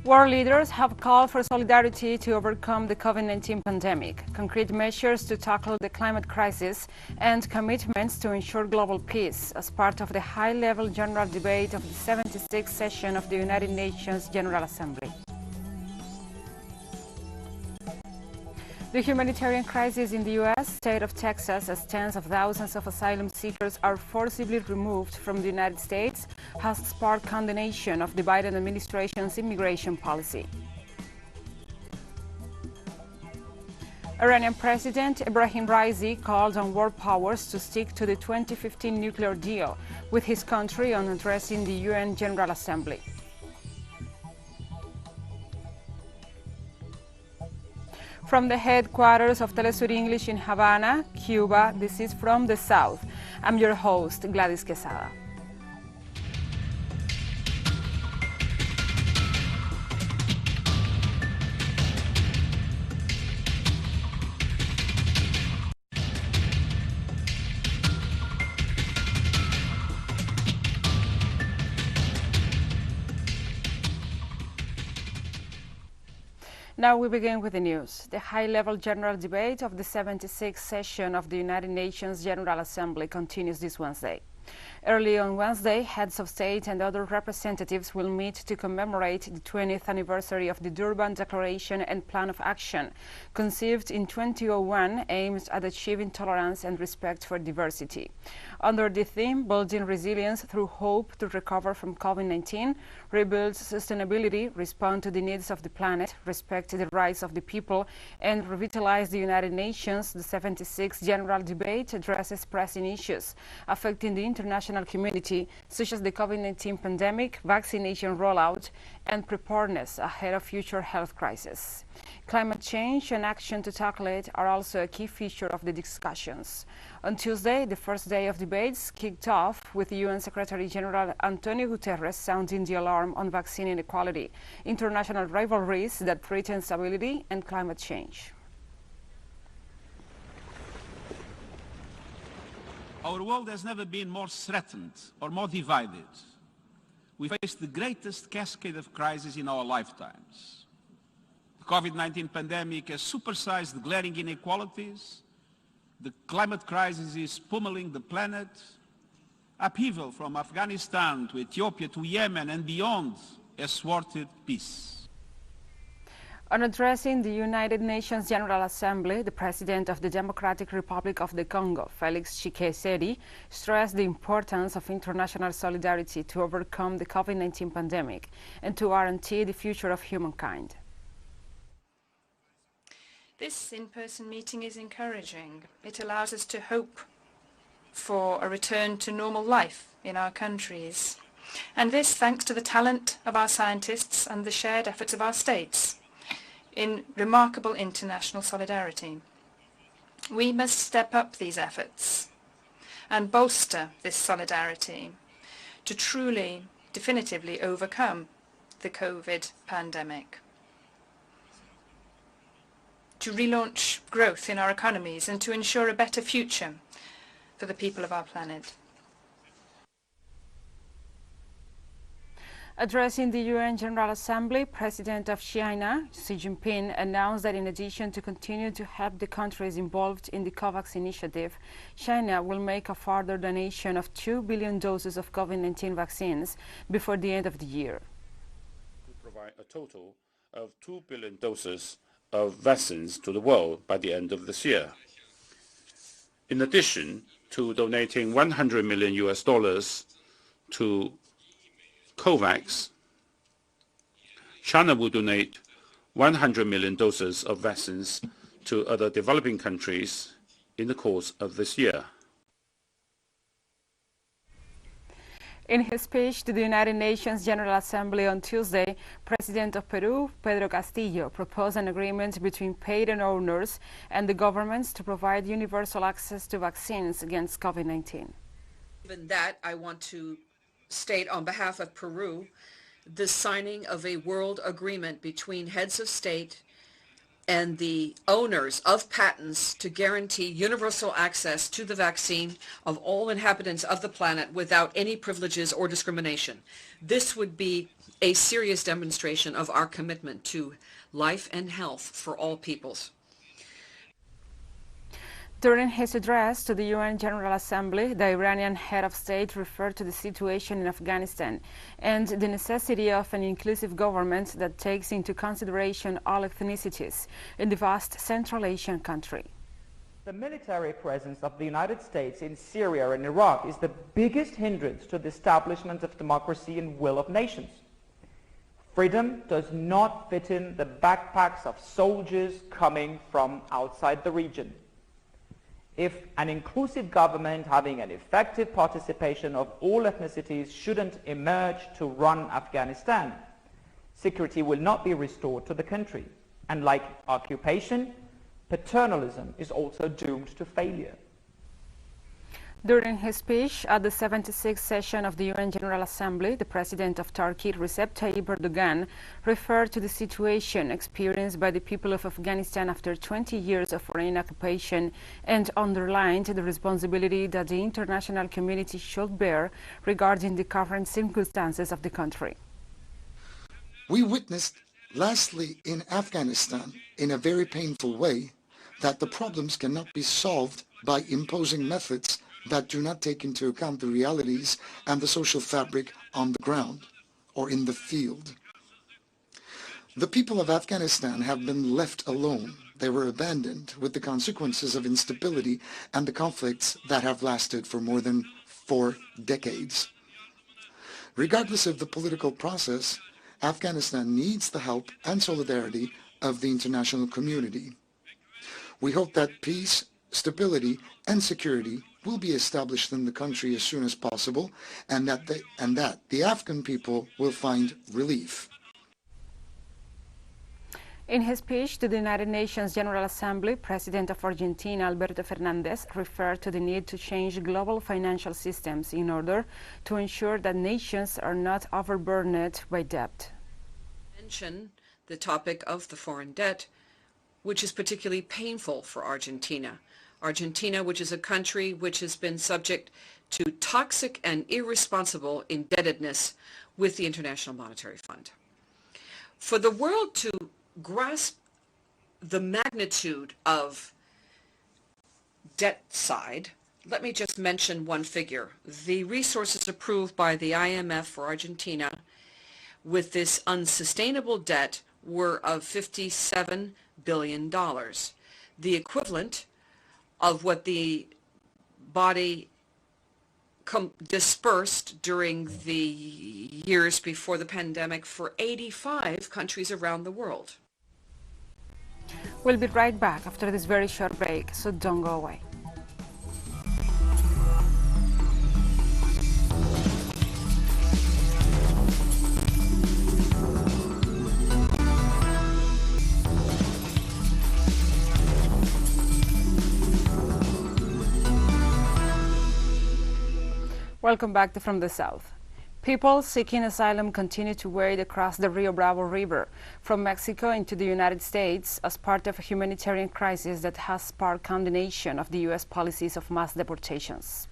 World leaders have called for solidarity to overcome the COVID-19 pandemic, concrete measures to tackle the climate crisis, and commitments to ensure global peace as part of the high-level general debate of the 76th session of the United Nations General Assembly. The humanitarian crisis in the U.S. state of Texas, as tens of thousands of asylum seekers are forcibly removed from the United States, has sparked condemnation of the Biden administration's immigration policy. Iranian President Ebrahim Raisi called on world powers to stick to the 2015 nuclear deal with his country on addressing the UN General Assembly. From the headquarters of TeleSUR English in Havana, Cuba, this is From the South. I'm your host, Gladys Quesada. Now we begin with the news. The high-level general debate of the 76th session of the United Nations General Assembly continues this Wednesday. Early on Wednesday, heads of state and other representatives will meet to commemorate the 20th anniversary of the Durban Declaration and Plan of Action, conceived in 2001, aimed at achieving tolerance and respect for diversity. Under the theme, Building Resilience Through Hope to Recover from COVID-19, Rebuild Sustainability, Respond to the Needs of the Planet, Respect the Rights of the People, and Revitalize the United Nations, the 76th General Debate addresses pressing issues affecting the international community, such as the COVID-19 pandemic, vaccination rollout, and preparedness ahead of future health crises. Climate change and action to tackle it are also a key feature of the discussions. On Tuesday, the first day of debates kicked off with UN Secretary General Antonio Guterres sounding the alarm on vaccine inequality, international rivalries that threaten stability, and climate change. Our world has never been more threatened or more divided. We face the greatest cascade of crises in our lifetimes. The COVID-19 pandemic has supersized glaring inequalities. The climate crisis is pummeling the planet. Upheaval from Afghanistan to Ethiopia to Yemen and beyond has thwarted peace. On addressing the United Nations General Assembly, the President of the Democratic Republic of the Congo, Felix Tshisekedi, stressed the importance of international solidarity to overcome the COVID-19 pandemic and to guarantee the future of humankind. This in-person meeting is encouraging. It allows us to hope for a return to normal life in our countries. And this thanks to the talent of our scientists and the shared efforts of our states in remarkable international solidarity. We must step up these efforts and bolster this solidarity to truly, definitively overcome the COVID pandemic, to relaunch growth in our economies and to ensure a better future for the people of our planet. Addressing the UN General Assembly, President of China, Xi Jinping, announced that in addition to continue to help the countries involved in the COVAX initiative, China will make a further donation of 2 billion doses of COVID-19 vaccines before the end of the year. We provide a total of 2 billion doses of vaccines to the world by the end of this year. In addition to donating $100 million to COVAX, China will donate 100 million doses of vaccines to other developing countries in the course of this year. In his speech to the United Nations General Assembly on Tuesday, President of Peru, Pedro Castillo, proposed an agreement between patent owners and the governments to provide universal access to vaccines against COVID-19. Given that, I want to state on behalf of Peru the signing of a world agreement between heads of state and the owners of patents to guarantee universal access to the vaccine of all inhabitants of the planet without any privileges or discrimination. This would be a serious demonstration of our commitment to life and health for all peoples. During his address to the UN General Assembly, the Iranian head of state referred to the situation in Afghanistan and the necessity of an inclusive government that takes into consideration all ethnicities in the vast Central Asian country. The military presence of the United States in Syria and Iraq is the biggest hindrance to the establishment of democracy and will of nations. Freedom does not fit in the backpacks of soldiers coming from outside the region. If an inclusive government having an effective participation of all ethnicities shouldn't emerge to run Afghanistan, security will not be restored to the country. And like occupation, paternalism is also doomed to failure. During his speech at the 76th session of the UN General Assembly, the President of Turkey, Recep Tayyip Erdogan, referred to the situation experienced by the people of Afghanistan after 20 years of foreign occupation and underlined the responsibility that the international community should bear regarding the current circumstances of the country. We witnessed, lastly, in Afghanistan, in a very painful way, that the problems cannot be solved by imposing methods that do not take into account the realities and the social fabric on the ground or in the field. The people of Afghanistan have been left alone. They were abandoned with the consequences of instability and the conflicts that have lasted for more than 4 decades. Regardless of the political process, Afghanistan needs the help and solidarity of the international community. We hope that peace, stability, and security will be established in the country as soon as possible, and that the Afghan people will find relief. In his speech to the United Nations General Assembly, President of Argentina, Alberto Fernandez, referred to the need to change global financial systems in order to ensure that nations are not overburdened by debt. Mention the topic of the foreign debt, which is particularly painful for Argentina. Argentina, which is a country which has been subject to toxic and irresponsible indebtedness with the International Monetary Fund. For the world to grasp the magnitude of debt side, let me just mention one figure. The resources approved by the IMF for Argentina with this unsustainable debt were of $57 billion, the equivalent of what the body dispersed during the years before the pandemic for 85 countries around the world. We'll be right back after this very short break, so don't go away. Welcome back to From the South. People seeking asylum continue to wade across the Rio Bravo River from Mexico into the United States as part of a humanitarian crisis that has sparked condemnation of the U.S. policies of mass deportations.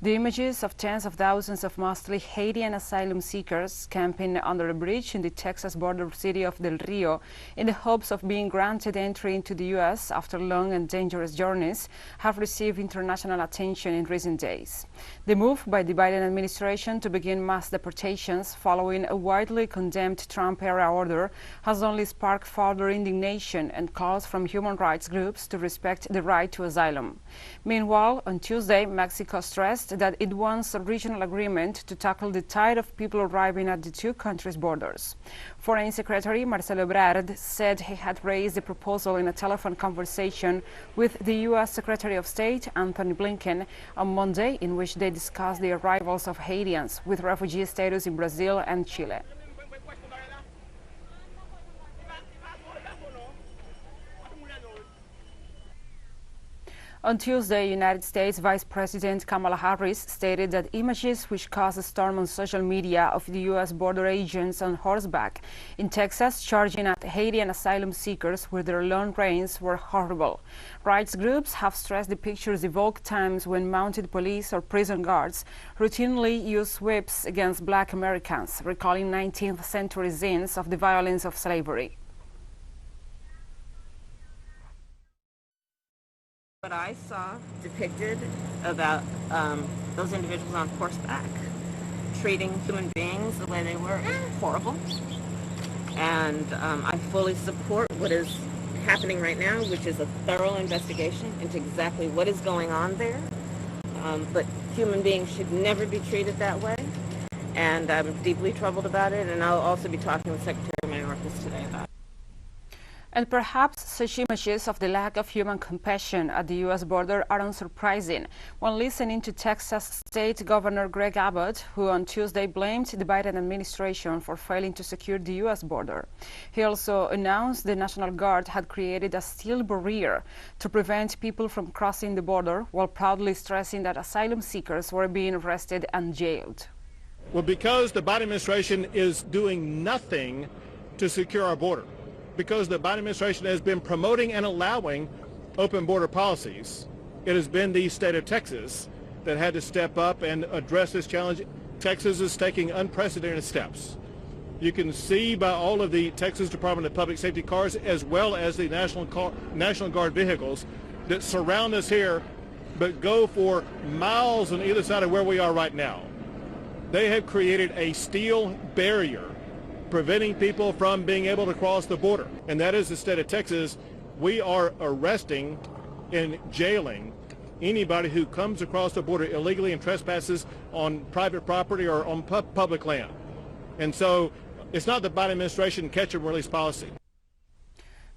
The images of tens of thousands of mostly Haitian asylum seekers camping under a bridge in the Texas border city of Del Rio in the hopes of being granted entry into the U.S. after long and dangerous journeys have received international attention in recent days. The move by the Biden administration to begin mass deportations following a widely condemned Trump-era order has only sparked further indignation and calls from human rights groups to respect the right to asylum. Meanwhile, on Tuesday, Mexico stressed that it wants a regional agreement to tackle the tide of people arriving at the two countries' borders. Foreign Secretary Marcelo Ebrard said he had raised the proposal in a telephone conversation with the U.S. Secretary of State Antony Blinken on Monday, in which they discussed the arrivals of Haitians with refugee status in Brazil and Chile. On Tuesday, United States Vice President Kamala Harris stated that images which caused a storm on social media of the U.S. border agents on horseback in Texas charging at Haitian asylum seekers with their long reins were horrible. Rights groups have stressed the pictures evoke times when mounted police or prison guards routinely use whips against black Americans, recalling 19th century scenes of the violence of slavery. What I saw depicted about those individuals on horseback treating human beings the way they were is horrible. And I fully support what is happening right now, which is a thorough investigation into exactly what is going on there. But human beings should never be treated that way. And I'm deeply troubled about it. And I'll also be talking with Secretary Mayorkas today about it. And perhaps such images of the lack of human compassion at the U.S. border are unsurprising when listening to Texas State Governor Greg Abbott, who on Tuesday blamed the Biden administration for failing to secure the U.S. border. He also announced the National Guard had created a steel barrier to prevent people from crossing the border, while proudly stressing that asylum seekers were being arrested and jailed. Well, because the Biden administration is doing nothing to secure our border, because the Biden administration has been promoting and allowing open border policies, it has been the state of Texas that had to step up and address this challenge. Texas is taking unprecedented steps. You can see by all of the Texas Department of Public Safety cars, as well as the National Guard vehicles that surround us here, but go for miles on either side of where we are right now. They have created a steel barrier preventing people from being able to cross the border. And that is the state of Texas. We are arresting and jailing anybody who comes across the border illegally and trespasses on private property or on public land. And so it's not the Biden administration catch and release policy.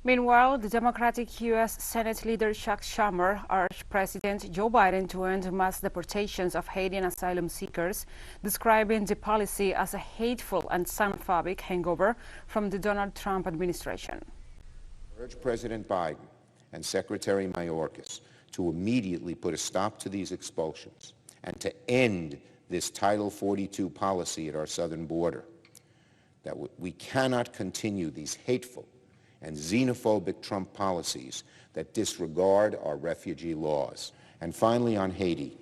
Meanwhile, the Democratic U.S. Senate leader Chuck Schumer urged President Joe Biden to end mass deportations of Haitian asylum seekers, describing the policy as a hateful and xenophobic hangover from the Donald Trump administration. I urge President Biden and Secretary Mayorkas to immediately put a stop to these expulsions and to end this Title 42 policy at our southern border. That we cannot continue these hateful and xenophobic Trump policies that disregard our refugee laws. And finally, on Haiti,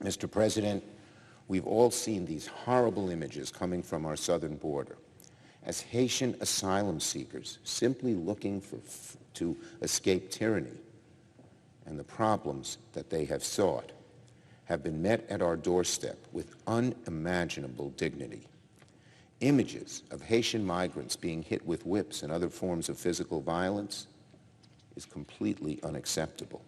Mr. President, we've all seen these horrible images coming from our southern border as Haitian asylum seekers simply looking to escape tyranny and the problems that they have sought have been met at our doorstep with unimaginable dignity. Images of Haitian migrants being hit with whips and other forms of physical violence is completely unacceptable.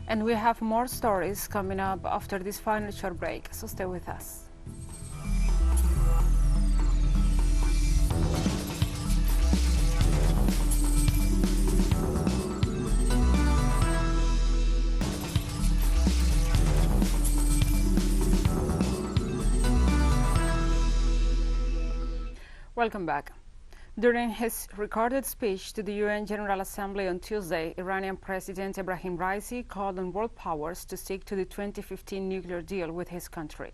And we have more stories coming up after this final short break, so stay with us. Welcome back. During his recorded speech to the UN General Assembly on Tuesday, Iranian President Ebrahim Raisi called on world powers to stick to the 2015 nuclear deal with his country.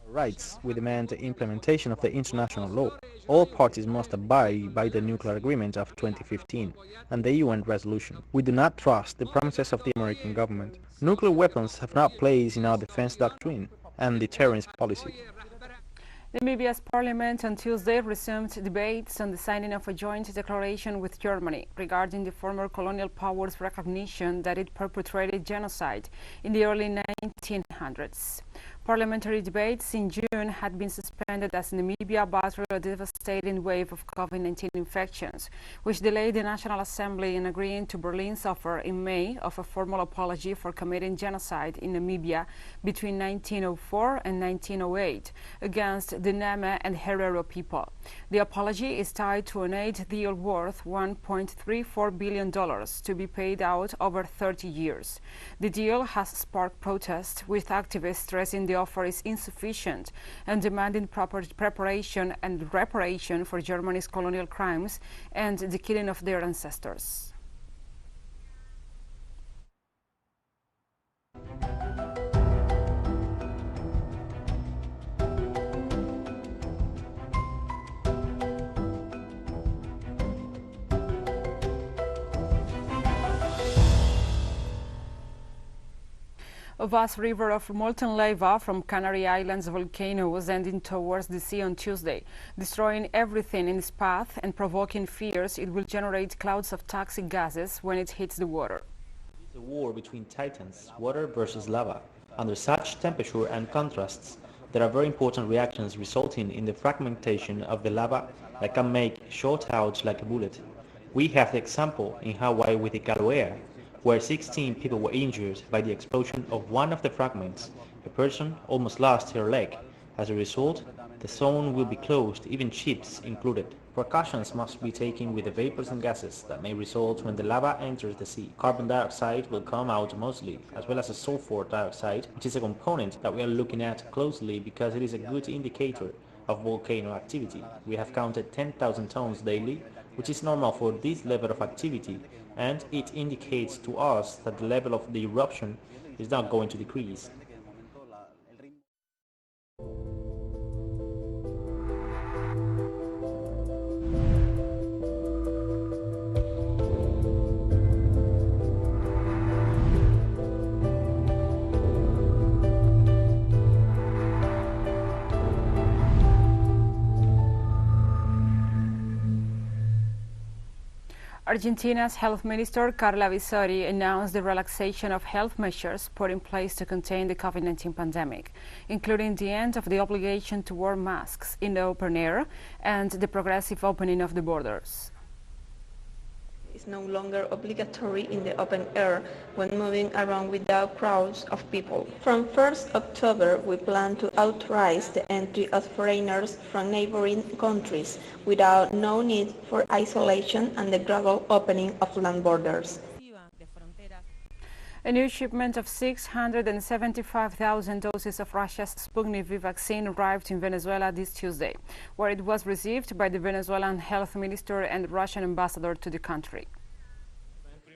Rights, we demand the implementation of the international law. All parties must abide by the nuclear agreement of 2015 and the UN resolution. We do not trust the promises of the American government. Nuclear weapons have no place in our defense doctrine and deterrence policy. Namibia's parliament on Tuesday resumed debates on the signing of a joint declaration with Germany regarding the former colonial power's recognition that it perpetrated genocide in the early 1900s. Parliamentary debates in June had been suspended as Namibia battled a devastating wave of COVID-19 infections, which delayed the National Assembly in agreeing to Berlin's offer in May of a formal apology for committing genocide in Namibia between 1904 and 1908 against the Nama and Herero people. The apology is tied to an aid deal worth $1.34 billion to be paid out over 30 years. The deal has sparked protests, with activists stressing the the offer is insufficient and demanding proper preparation and reparation for Germany's colonial crimes and the killing of their ancestors. A vast river of molten lava from Canary Islands volcano was ending towards the sea on Tuesday, destroying everything in its path and provoking fears it will generate clouds of toxic gases when it hits the water. It's a war between titans, water versus lava. Under such temperature and contrasts, there are very important reactions resulting in the fragmentation of the lava that can make short out like a bullet. We have the example in Hawaii with the Kilauea, where 16 people were injured by the explosion of one of the fragments. A person almost lost her leg. As a result, the zone will be closed, even ships included. Precautions must be taken with the vapors and gases that may result when the lava enters the sea. Carbon dioxide will come out mostly, as well as a sulfur dioxide, which is a component that we are looking at closely because it is a good indicator of volcano activity. We have counted 10,000 tons daily, which is normal for this level of activity, and it indicates to us that the level of the eruption is not going to decrease. Argentina's health minister Carla Bisotti announced the relaxation of health measures put in place to contain the COVID-19 pandemic, including the end of the obligation to wear masks in the open air and the progressive opening of the borders. Is no longer obligatory in the open air when moving around without crowds of people. From 1st October, we plan to authorize the entry of foreigners from neighboring countries without no need for isolation and the gradual opening of land borders. A new shipment of 675,000 doses of Russia's Sputnik V vaccine arrived in Venezuela this Tuesday, where it was received by the Venezuelan health minister and Russian ambassador to the country.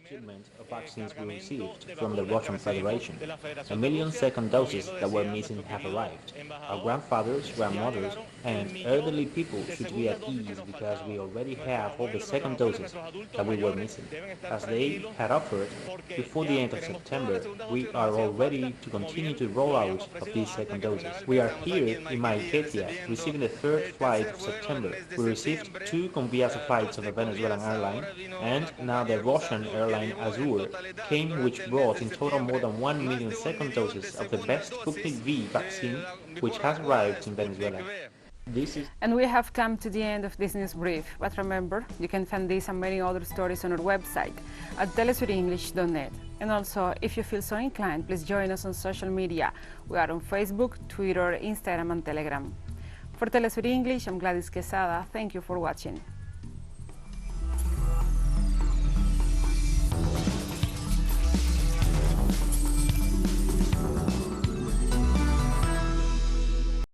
Shipment of vaccines we received from the Russian Federation. 1 million second doses that were missing have arrived. Our grandfathers, grandmothers, and elderly people should be at ease because we already have all the second doses that we were missing. As they had offered, before the end of September, we are all ready to continue to roll out of these second doses. We are here in Maiquetía, receiving the third flight of September. We received 2 Conviasa flights of a Venezuelan airline, and now the Russian airline Azur came, which brought in total more than 1 million second doses of the best Sputnik V vaccine which has arrived in Venezuela. And we have come to the end of this news brief, but remember, you can find this and many other stories on our website at telesurenglish.net. And also, if you feel so inclined, please join us on social media. We are on Facebook, Twitter, Instagram and Telegram. For TeleSUR English, I'm Gladys Quesada. Thank you for watching.